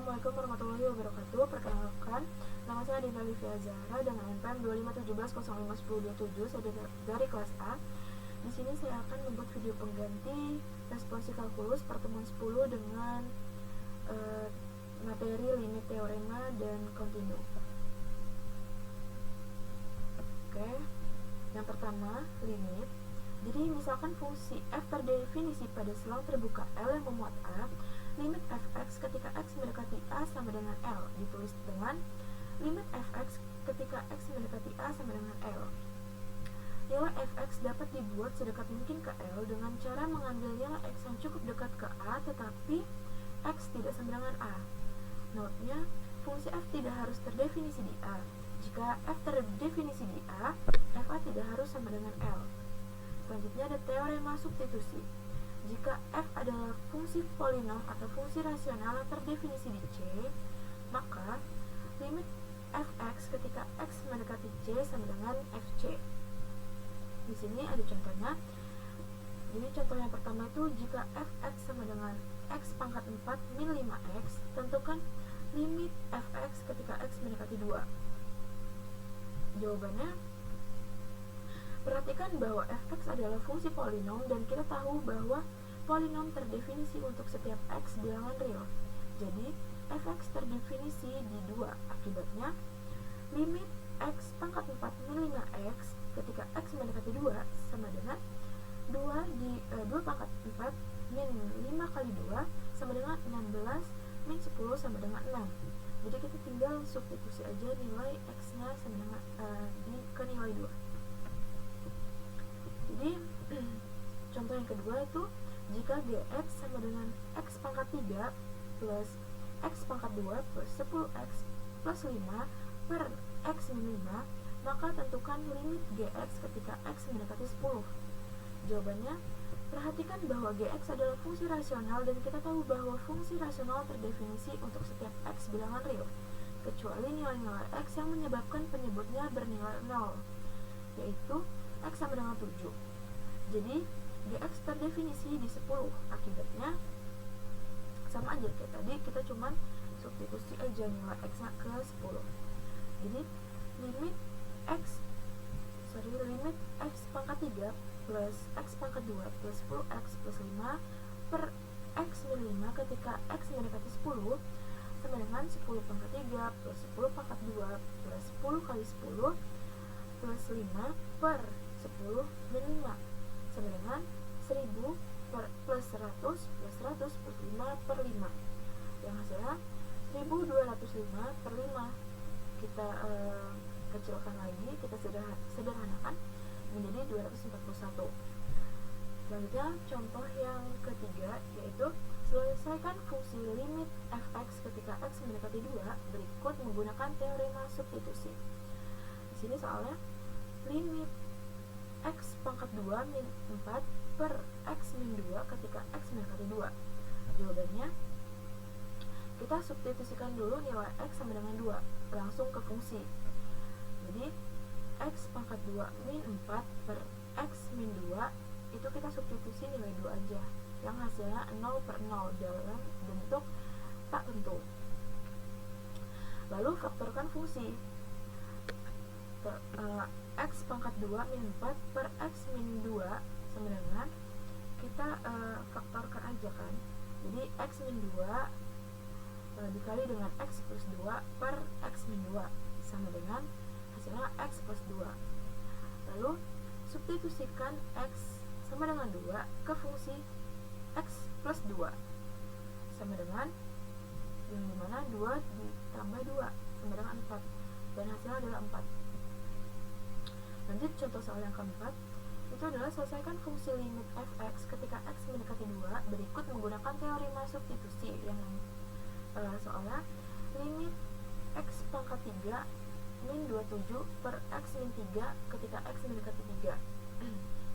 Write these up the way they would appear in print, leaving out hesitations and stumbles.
Assalamualaikum warahmatullahi wabarakatuh. Perkenalkan, nama saya Dinda Livia Zahra dengan NPM 2517051027. Saya dari kelas A. Di sini saya akan membuat video pengganti responsi kalkulus pertemuan 10 dengan materi limit, teorema, dan kontinu. Oke. Yang pertama, limit. Jadi misalkan fungsi f terdefinisi pada selang terbuka L yang memuat A, limit fx ketika x mendekati A sama dengan L ditulis dengan limit fx ketika x mendekati A sama dengan L. Nilai fx dapat dibuat sedekat mungkin ke L dengan cara mengambil nilai x yang cukup dekat ke A tetapi x tidak sama dengan A. Note-nya, fungsi f tidak harus terdefinisi di A. Jika f terdefinisi di A, fa tidak harus sama dengan L. Selanjutnya ada teorema substitusi. Jika f adalah fungsi polinom atau fungsi rasional yang terdefinisi di C, maka limit fx ketika x mendekati C sama dengan fc. Di sini ada contohnya. Jadi contoh yang pertama itu jika fx sama dengan x pangkat 4 min 5x, tentukan limit fx ketika x mendekati 2. Jawabannya, perhatikan bahwa fx adalah fungsi polinom dan kita tahu bahwa polinom terdefinisi untuk setiap x bilangan real. Jadi, fx terdefinisi di 2. Akibatnya, limit x pangkat 4 min 5x ketika x mendekati 2 sama dengan 2 pangkat 4 min 5 kali 2 sama dengan 16 min 10 sama dengan 6. Jadi kita tinggal substitusi aja nilai x-nya sama dengan ke nilai 2. Jadi contoh yang kedua itu jika gx sama dengan x pangkat 3 plus x pangkat 2 plus 10x plus 5 per x min 5, maka tentukan limit gx ketika x mendekati 10. Jawabannya, perhatikan bahwa gx adalah fungsi rasional dan kita tahu bahwa fungsi rasional terdefinisi untuk setiap x bilangan real, kecuali nilai-nilai x yang menyebabkan penyebutnya bernilai 0, yaitu x sama dengan 7. Jadi, gx terdefinisi di 10. Akibatnya, sama aja kayak tadi, kita cuman substitusi aja nilai x-nya ke 10. Jadi, limit x pangkat 3 plus x pangkat 2 plus 10x plus 5 per x min 5 ketika x mendekati 10 sama dengan 10 pangkat 3 plus 10 pangkat 2 plus 10 kali 10 plus 5 per 10 min 5 sama dengan 1000 plus 100 plus 100 plus 5 per 5 yang hasilnya 1205 per 5. Kita kecilkan lagi, kita sederhanakan menjadi 241. Selanjutnya contoh yang ketiga yaitu selesaikan fungsi limit fx ketika x mendekati 2 berikut menggunakan teorema substitusi. Di sini soalnya limit x pangkat 2 min 4 per x min 2 ketika x mendekati 2. Jawabannya, kita substitusikan dulu nilai x sama dengan 2 langsung ke fungsi. Jadi x pangkat 2 min 4 per x min 2 itu kita substitusi nilai 2 aja, yang hasilnya 0 per 0 dalam bentuk tak tentu. Lalu faktorkan fungsi x pangkat 2 min 4 per x min 2 sama dengan kita faktorkan aja kan. Jadi x min 2 dikali dengan x plus 2 per x min 2 sama dengan hasilnya x plus 2. Lalu substitusikan x sama dengan 2 ke fungsi x plus 2 sama dengan yang dimana 2 ditambah 2 sama dengan 4 dan hasilnya adalah 4. Lanjut contoh soal yang keempat, itu adalah selesaikan fungsi limit fx ketika x mendekati 2 berikut menggunakan teorema substitusi yang soalnya limit x pangkat 3 min 27 per x min 3 ketika x mendekati 3.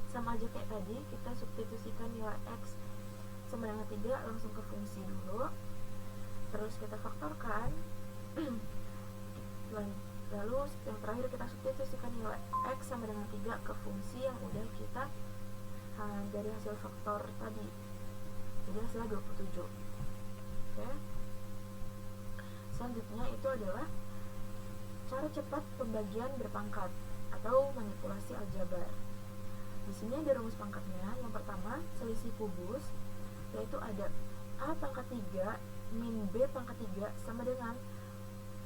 Sama aja kayak tadi, kita substitusikan nilai x sama dengan 3 langsung ke fungsi dulu, terus kita faktorkan. Lalu yang terakhir kita substitusikan nilai x sama dengan 3 ke fungsi yang udah kita dari hasil faktor tadi. Jadi hasilnya 27. Oke. Selanjutnya itu adalah cara cepat pembagian berpangkat atau manipulasi aljabar. Di sini ada rumus pangkatnya. Yang pertama, selisih kubus, yaitu ada A pangkat 3 min B pangkat 3 sama dengan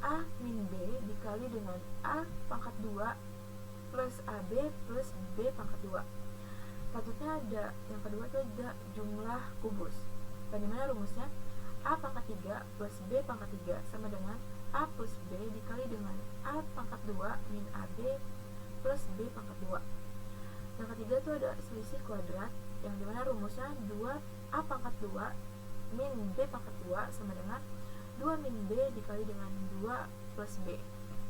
A min B dikali dengan A pangkat 2 plus AB plus B pangkat 2. Selanjutnya ada yang kedua itu ada jumlah kubus. Bagaimana rumusnya? A pangkat 3 plus B pangkat 3 sama dengan A plus B dikali dengan A pangkat 2 min AB plus B pangkat 2. Yang ketiga itu ada selisih kuadrat, yang dimana rumusnya 2A pangkat 2 min B pangkat 2 sama dengan 2 min B dikali dengan 2 plus B,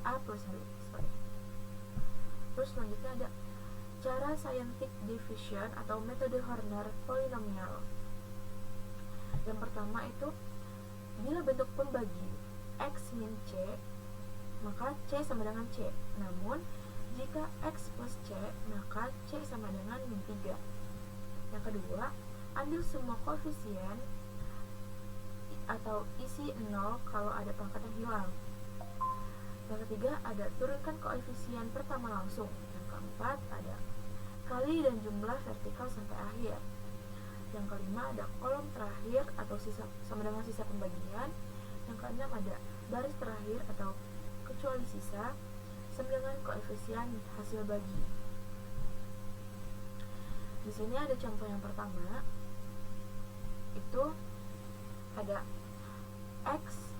A plus B, Terus selanjutnya ada cara scientific division atau metode Horner polinomial. Yang pertama itu, bila bentuk pembagi X min C, maka C sama dengan C. Namun, jika X plus C, maka C sama dengan min 3. Yang kedua, ambil semua koefisien atau isi 0 kalau ada pangkat yang hilang. Yang ketiga, ada turunkan koefisien pertama langsung. Yang keempat, ada kali dan jumlah vertikal sampai akhir. Yang kelima, ada kolom terakhir atau sisa sama dengan sisa pembagian. Yang keenam, ada baris terakhir atau kecuali sisa sama dengan koefisien hasil bagi. Di sini ada contoh yang pertama, itu ada X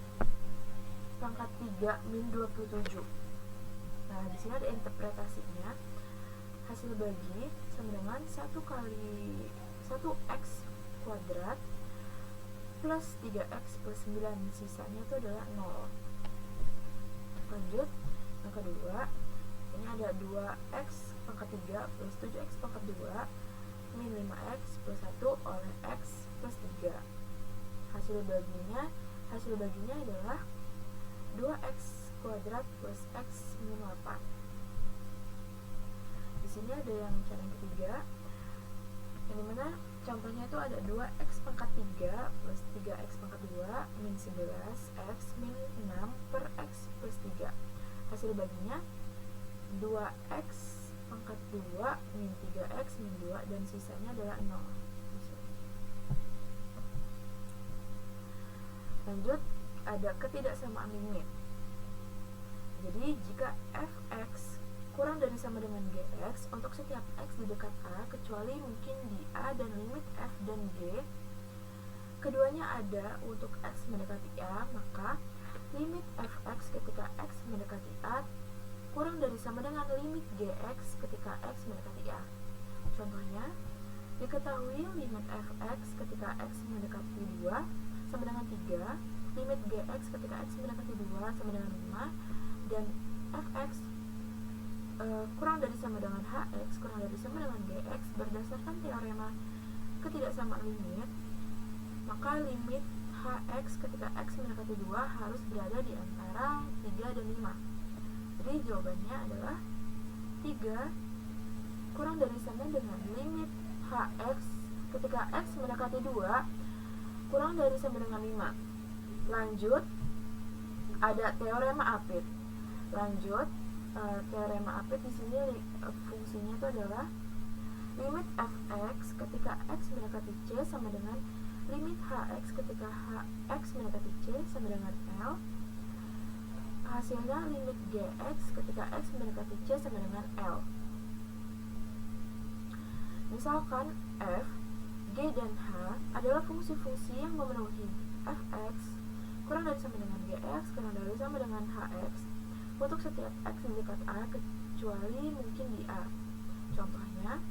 pangkat 3 min 27. Nah, di sini ada interpretasinya. Hasil bagi sama dengan 1 kali 1x kuadrat plus 3x plus 9, sisanya itu adalah 0. Lanjut, yang kedua, ini ada 2x pangkat 3 plus 7x pangkat 2 min 5x plus 1 oleh x plus 3. Hasil baginya adalah 2x kuadrat plus x min 8. Di sini ada yang cara yang ketiga, yang dimana contohnya itu ada 2x pangkat 3 plus 3x pangkat 2 min 11x min 6 per x plus 3. Hasil baginya 2x pangkat 2 min 3x min 2 dan sisanya adalah 0. Lanjut, ada ketidaksamaan limit. Jadi jika fx kurang dari sama dengan gx untuk setiap x di dekat a kecuali mungkin di a dan limit f dan g keduanya ada untuk x mendekati a, maka limit fx ketika x mendekati a kurang dari sama dengan limit gx ketika x mendekati a. Contohnya, diketahui limit fx ketika x mendekati 2 sama dengan 3, limit gx ketika x mendekati 2 sama dengan 5, dan fx kurang dari sama dengan hx kurang dari sama dengan gx berdasarkan teorema ketidaksamaan limit, maka limit hx ketika x mendekati 2 harus berada di antara 3 dan 5. Jadi jawabannya adalah 3 kurang dari sama dengan limit hx ketika x mendekati 2 kurang dari sama dengan 5. Lanjut, ada teorema Apit. Lanjut, teorema Apit di sini fungsinya itu adalah limit fx ketika x mendekati c sama dengan limit hx ketika hx mendekati c sama dengan L. Hasilnya limit gx ketika x mendekati c sama dengan L. Misalkan f, g, dan h adalah fungsi-fungsi yang memenuhi fx kurang dari sama dengan gx kurang dari sama dengan hx untuk setiap x di dekat a kecuali mungkin di a. Contohnya,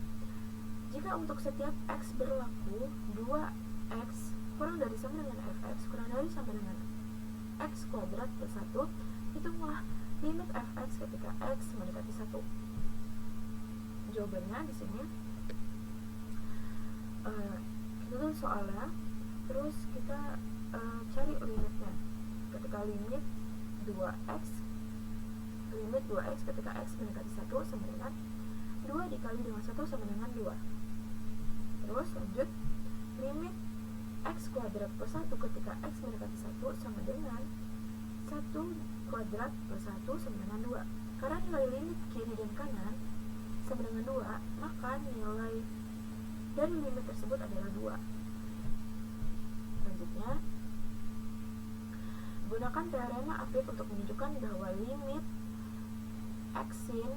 jika untuk setiap x berlaku 2x kurang dari sama dengan fx kurang dari sama dengan x kuadrat plus 1, hitunglah limit fx ketika x mendekati 1. Jawabannya di sini kita tulis soalnya, terus kita cari limitnya. Ketika limit 2x ketika x mendekati 1 sama dengan 2 dikali dengan 1 sama dengan 2. Terus lanjut, limit x kuadrat plus 1 ketika x mendekati 1 sama dengan 1 1 kuadrat plus 1 sama dengan 2. Karena nilai limit kiri dan kanan sama dengan 2, maka nilai dari limit tersebut adalah 2. Selanjutnya, gunakan teorema Apit untuk menunjukkan bahwa limit x sin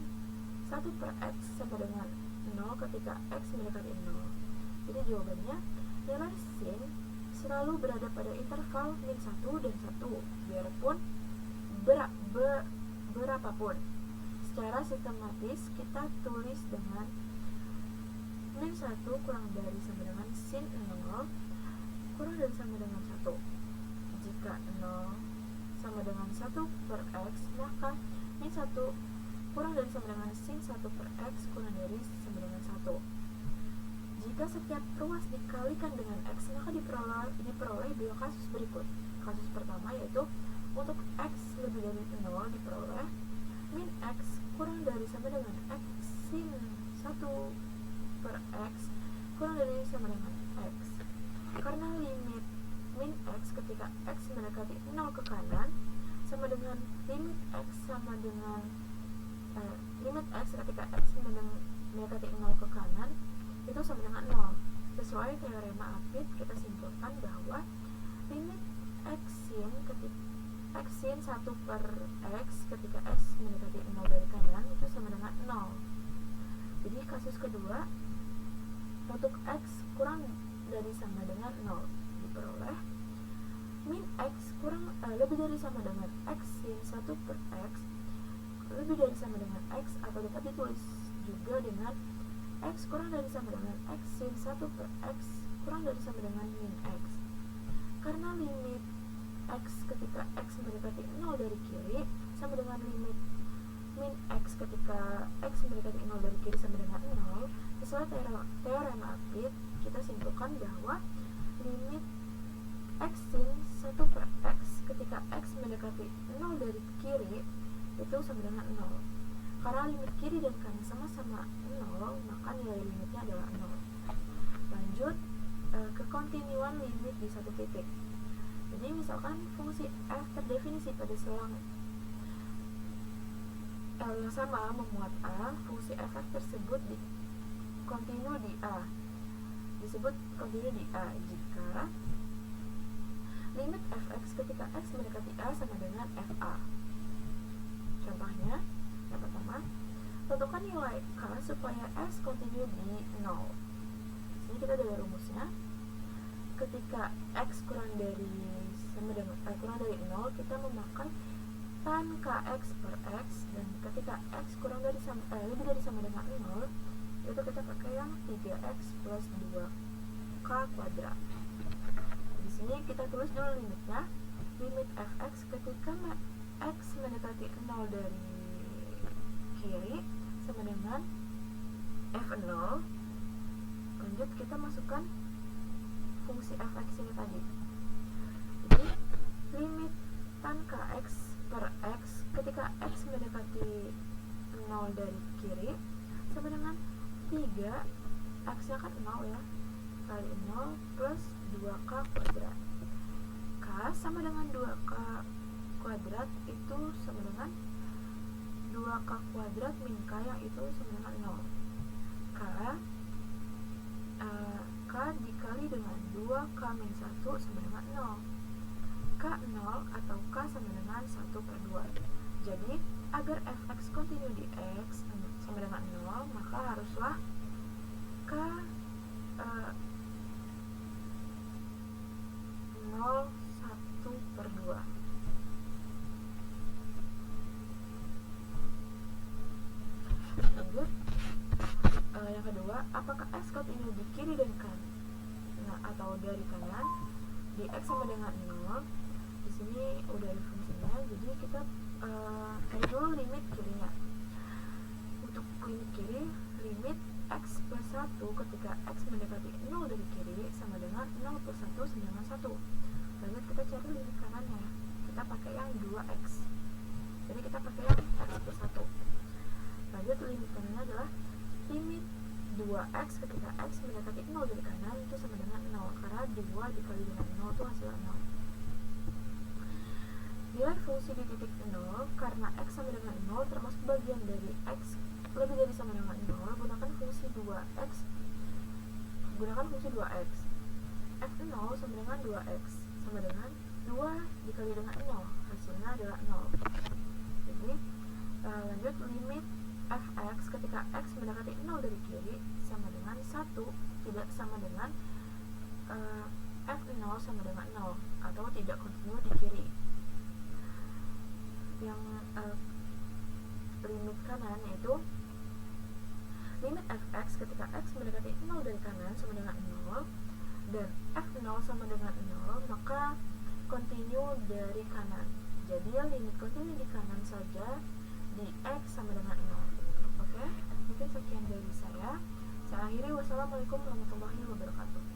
1 per x sama dengan 0 ketika x mendekati 0. Jadi jawabannya, nilai sin selalu berada pada interval min 1 dan 1, biarpun berapapun. Secara sistematis, kita tulis dengan min 1 kurang dari sama dengan sin 0 kurang dari sama dengan 1. Jika 0 sama dengan 1 per x, maka min 1 kurang dari sama dengan sin 1 per x kurang dari sama dengan 1. Jika setiap ruas dikalikan dengan x, maka diperoleh dua kasus berikut. Kasus pertama yaitu untuk x lebih dari 0 diperoleh min x kurang dari sama dengan x sin 1 per x kurang dari sama dengan x. Karena limit min x ketika x mendekati 0 ke kanan sama dengan limit x sama dengan limit x ketika x mendekati 0 ke kanan itu sama dengan 0. Sesuai teorema Apit, kita simpulkan bahwa limit x sin 1 per x ketika x mendekati 0 dari kanan itu sama dengan 0. Jadi kasus kedua, untuk x kurang dari sama dengan 0 diperoleh min x lebih dari sama dengan x sin 1 per x lebih dari sama dengan x, atau dapat ditulis juga dengan x kurang dari sama dengan x sin 1 per x kurang dari sama dengan min x. Karena limit x ketika x mendekati 0 dari kiri sama dengan limit min x ketika x mendekati 0 dari kiri sama dengan 0, sesuai teorema Apit, kita simpulkan bahwa limit x sin 1 per x ketika x mendekati 0 dari kiri itu sama dengan 0. Karena limit kiri dan kanan sama-sama 0, maka nilai limitnya adalah 0. Lanjut ke kontinuan limit di satu titik. Jadi misalkan fungsi f terdefinisi pada selang L yang sama memuat A, fungsi f tersebut kontinu di A. Disebut kontinu di A jika limit fx ketika x mendekati A sama dengan fa. Contohnya, yang pertama, tentukan nilai k supaya s kontinu di 0. Sini kita ada rumusnya. Ketika x kurang dari 0, kita memakai tan kx per x, dan ketika x lebih dari sama dengan 0, itu kita pakai yang 3x plus 2k kuadrat. Di sini kita tulis dulu limitnya. Limit fx ketika x mendekati 0 dari kiri sama dengan f0. Lanjut kita masukkan fungsi fx ini tadi. Jadi limit tan kx per x ketika x mendekati 0 dari kiri sama dengan 3, x nya kan 0 ya, kali 0 plus 2k kuadrat. K sama dengan 2k kuadrat itu sama dengan 2k kuadrat min k yang itu sama dengan 0. K dikali dengan 2k min 1 sama dengan 0. K 0 atau K sama dengan 1 per 2. Jadi agar fx kontinu di x sama dengan 0, maka haruslah K 0 1 per 2. Lanjut, yang kedua, apakah x kontinu di kiri dan kanan atau dari kanan? Di x sama dengan 0, di sini udah ada fungsinya, jadi kita cari dulu limit kirinya. Untuk limit kiri, limit x plus 1 ketika x mendekati 0 dari kiri sama dengan 0 plus 1 sama dengan 1. Lanjut kita cari limit kanannya, kita pakai yang 2x, jadi kita pakai yang x plus 1. Lanjut limit kanannya adalah limit 2x ketika x mendekati 0 dari kanan itu sama dengan 0, karena 2 dikali dengan 0 itu hasilnya 0. Nilai fungsi di titik 0 karena x sama dengan 0 termasuk bagian dari x lebih dari sama dengan 0, gunakan fungsi 2x f0 sama dengan 2x sama dengan 2 dikali dengan 0, hasilnya adalah 0. Jadi lanjut, limit fx ketika x mendekati 0 dari kiri sama dengan 1 tidak sama dengan f0 sama dengan 0 atau tidak kontinu di kiri. Yang limit kanan yaitu limit fx ketika x mendekati 0 dari kanan sama dengan 0 dan f0 sama dengan 0, maka kontinu dari kanan. Jadi limit kontinu di kanan saja di x sama dengan 0. Oke, mungkin sekian dari saya. Saya akhiri. Wassalamualaikum warahmatullahi wabarakatuh.